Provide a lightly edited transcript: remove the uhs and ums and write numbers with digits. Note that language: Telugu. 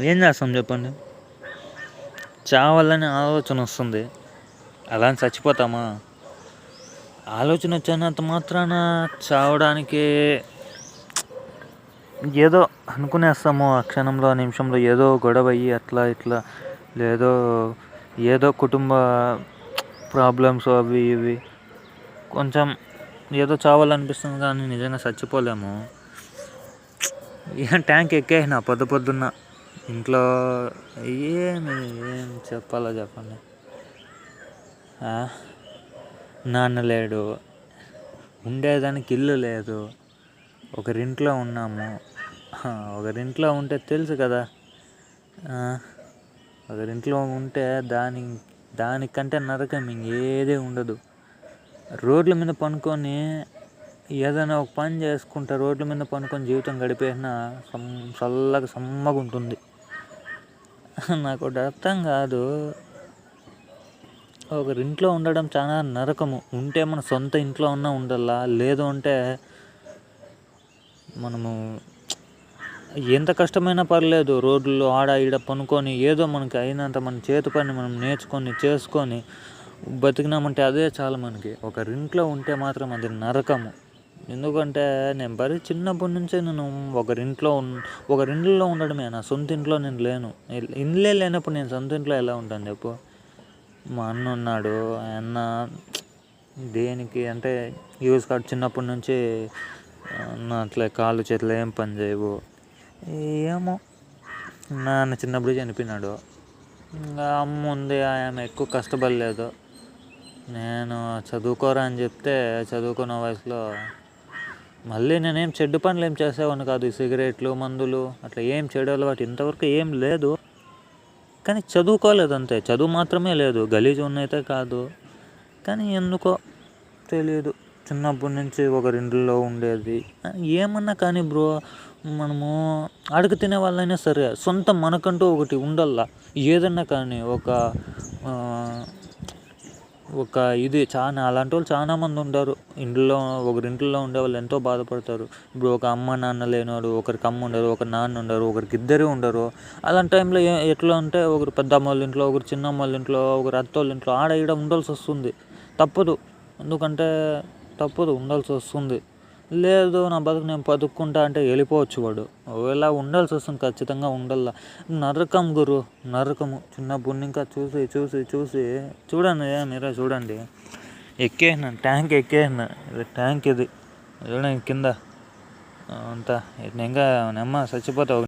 ఏం చేస్తాం చెప్పండి. చావాలని ఆలోచన వస్తుంది, అలా అని చచ్చిపోతామా? ఆలోచన వచ్చినంత మాత్రాన చావడానికి ఏదో అనుకునేస్తాము. ఆ క్షణంలో, ఆ నిమిషంలో ఏదో గొడవ అయ్యి అట్లా ఇట్లా లేదో ఏదో కుటుంబ ప్రాబ్లమ్స్ అవి ఇవి కొంచెం ఏదో చావాలనిపిస్తుంది, కానీ నిజంగా చచ్చిపోలేము. ఏం ట్యాంక్ ఎక్కేసిన పొద్దున్న ఇంట్లో ఏం చెప్పాలో చెప్పండి. నాన్న లేడు, ఉండేదానికి ఇల్లు లేదు, ఒకరింట్లో ఉన్నాము. ఒకరింట్లో ఉంటే తెలుసు కదా, ఒకరింట్లో ఉంటే దానికంటే నరకం ఇంకేదే ఉండదు. రోడ్ల మీద పనుకొని ఏదైనా ఒక పని చేసుకుంటే రోడ్ల మీద పనుకొని జీవితం గడిపేసిన చల్లగా సమ్మగా ఉంటుంది. నాకు ఒకటి అర్థం కాదు, ఒకరింట్లో ఉండడం చాలా నరకము. ఉంటే మన సొంత ఇంట్లో ఉన్నా ఉండాలా, లేదు అంటే మనము ఎంత కష్టమైనా పర్లేదు రోడ్లలో ఆడ ఈడ పనుకొని ఏదో మనకి అయినంత మన చేతి పని మనం నేర్చుకొని చేసుకొని బతికినామంటే అదే చాలు మనకి. ఒకరింట్లో ఉంటే మాత్రం అది నరకము. ఎందుకంటే నేను చిన్నప్పటి నుంచే నేను ఒకరింట్లో ఉండడమే. నా సొంత ఇంట్లో నేను లేను. ఇల్లే లేనప్పుడు నేను సొంత ఇంట్లో ఎలా ఉంటాను చెప్పు. మా అన్న ఉన్నాడు, అన్న దేనికి అంటే యూజ్ కార్డ్ చిన్నప్పటి నుంచి అట్లా కాళ్ళు చేతులు ఏం పని చేయవు. ఏమో నాన్న చిన్నప్పుడు చనిపోయినాడు. ఇంకా అమ్మ ఉంది, ఆమె ఎక్కువ కష్టపడలేదు. నేను చదువుకోరా అని చెప్తే చదువుకున్న వయసులో మళ్ళీ నేనేం చెడ్డు పనులు ఏం చేసేవాడిని కాదు. సిగరెట్లు, మందులు అట్లా ఏం చెడు అలవాటు ఇంతవరకు ఏం లేదు. కానీ చదువుకోలేదు అంతే, చదువు మాత్రమే లేదు, గలీజు ఉన్నైతే కాదు. కానీ ఎందుకో తెలియదు, చిన్నప్పటి నుంచి ఒకరింట్లో ఉండేది. ఏమన్నా కానీ బ్రో, మనము అడుగు తినే వాళ్ళైనా సరే సొంత మనకంటూ ఒకటి ఉండల్లా. ఏదన్నా కానీ ఒక ఇది చాలా అలాంటి వాళ్ళు చాలామంది ఉంటారు. ఒకరింట్లో ఉండే వాళ్ళు ఎంతో బాధపడతారు. ఇప్పుడు ఒక అమ్మ నాన్న లేనివాడు, ఒకరికి అమ్మ ఉండరు, ఒకరి నాన్న ఉండరు, ఒకరికి ఇద్దరు ఉండరు. అలాంటి టైంలో ఎట్లా అంటే ఒకరు పెద్దమ్మ వాళ్ళ ఇంట్లో, ఒకరు చిన్నమ్మ వాళ్ళ ఇంట్లో, ఒకరు అత్త వాళ్ళ ఇంట్లో ఆడ ఈడ ఉండాల్సి వస్తుంది. తప్పదు, ఎందుకంటే తప్పదు, ఉండాల్సి వస్తుంది. లేదు నా బతుకు నేను బతుక్కుంటా అంటే వెళ్ళిపోవచ్చు వాడు. ఒకవేళ ఉండాల్సి వస్తుంది, ఖచ్చితంగా ఉండాల. నరకం గురు, నరకము. చిన్నప్పుడు ఇంకా చూసి చూసి చూసి చూడండి, మీరే చూడండి. ఎక్కేసిన ట్యాంక్ ఎక్కేసిన, ట్యాంక్ ఇది చూడండి కింద అంతా. ఇంకా నెమ్మ చచ్చిపోతావు.